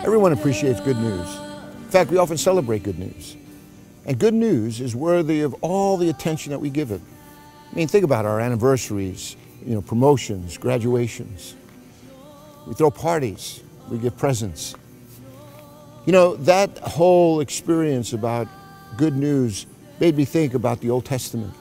Everyone appreciates good news. In fact, we often celebrate good news. And good news is worthy of all the attention that we give it. I mean, think about our anniversaries, promotions, graduations. We throw parties, we give presents. That whole experience about good news made me think about the Old Testament,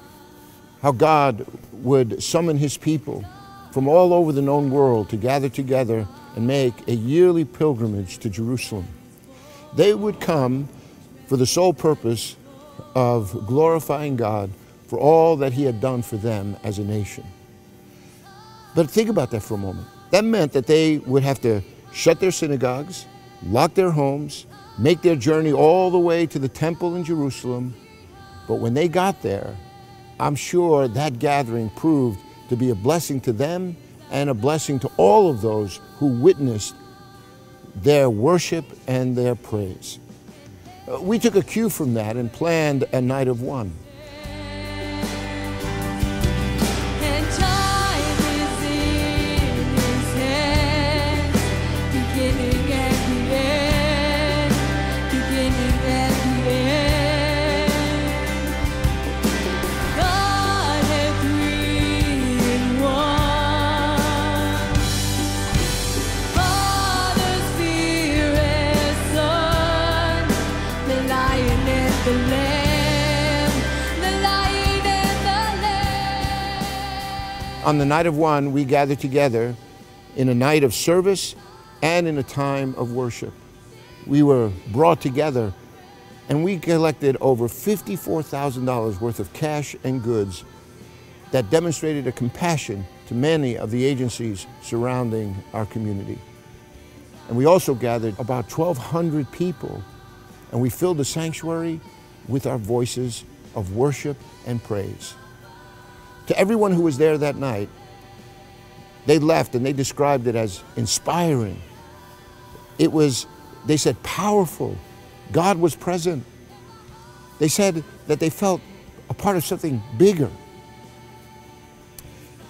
how God would summon his people from all over the known world to gather together and make a yearly pilgrimage to Jerusalem. They would come for the sole purpose of glorifying God for all that he had done for them as a nation. But think about that for a moment. That meant that they would have to shut their synagogues, lock their homes, make their journey all the way to the temple in Jerusalem. But when they got there, I'm sure that gathering proved to be a blessing to them and a blessing to all of those who witnessed their worship and their praise. We took a cue from that and planned a night of one. On the night of one, we gathered together in a night of service and in a time of worship. We were brought together and we collected over $54,000 worth of cash and goods that demonstrated a compassion to many of the agencies surrounding our community. And we also gathered about 1,200 people, and we filled the sanctuary with our voices of worship and praise. To everyone who was there that night, they left and they described it as inspiring. They said, powerful. God was present. They said that they felt a part of something bigger.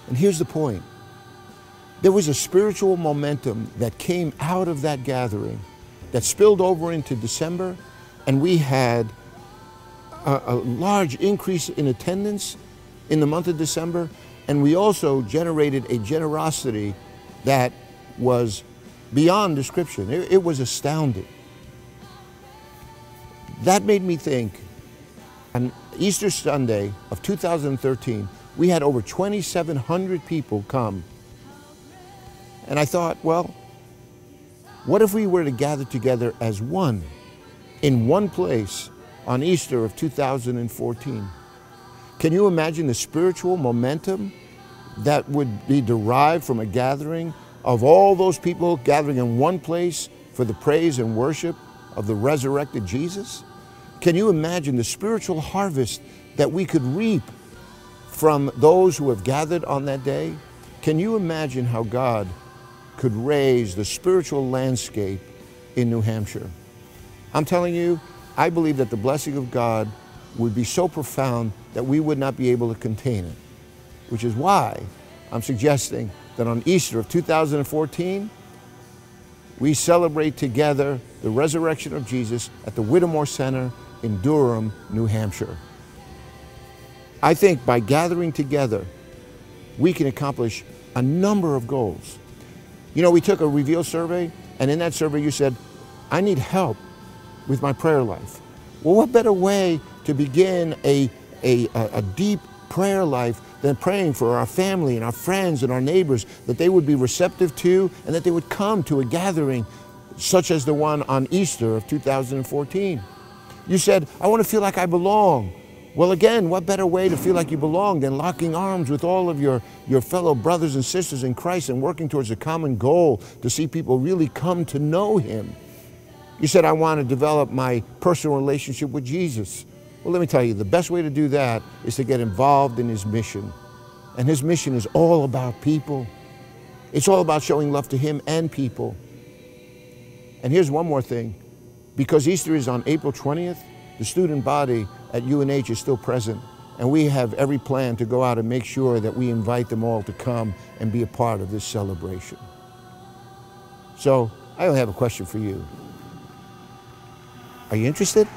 And here's the point. There was a spiritual momentum that came out of that gathering that spilled over into December, and we had a large increase in attendance in the month of December, and we also generated a generosity that was beyond description. It was astounding. That made me think, on Easter Sunday of 2013, we had over 2,700 people come. And I thought, well, what if we were to gather together as one, in one place, on Easter of 2014? Can you imagine the spiritual momentum that would be derived from a gathering of all those people gathering in one place for the praise and worship of the resurrected Jesus? Can you imagine the spiritual harvest that we could reap from those who have gathered on that day? Can you imagine how God could raise the spiritual landscape in New Hampshire? I'm telling you, I believe that the blessing of God would be so profound that we would not be able to contain it, which is why I'm suggesting that on Easter of 2014, we celebrate together the resurrection of Jesus at the Whittemore Center in Durham, New Hampshire. I think by gathering together, we can accomplish a number of goals. We took a Reveal survey, and in that survey you said, I need help with my prayer life. Well, what better way to begin a deep prayer life than praying for our family and our friends and our neighbors, that they would be receptive to and that they would come to a gathering such as the one on Easter of 2014. You said, I want to feel like I belong. Well, again, what better way to feel like you belong than locking arms with all of your fellow brothers and sisters in Christ and working towards a common goal to see people really come to know him. You said, I want to develop my personal relationship with Jesus. Well, let me tell you, the best way to do that is to get involved in his mission. And his mission is all about people. It's all about showing love to him and people. And here's one more thing. Because Easter is on April 20th, the student body at UNH is still present. And we have every plan to go out and make sure that we invite them all to come and be a part of this celebration. So I only have a question for you. Are you interested?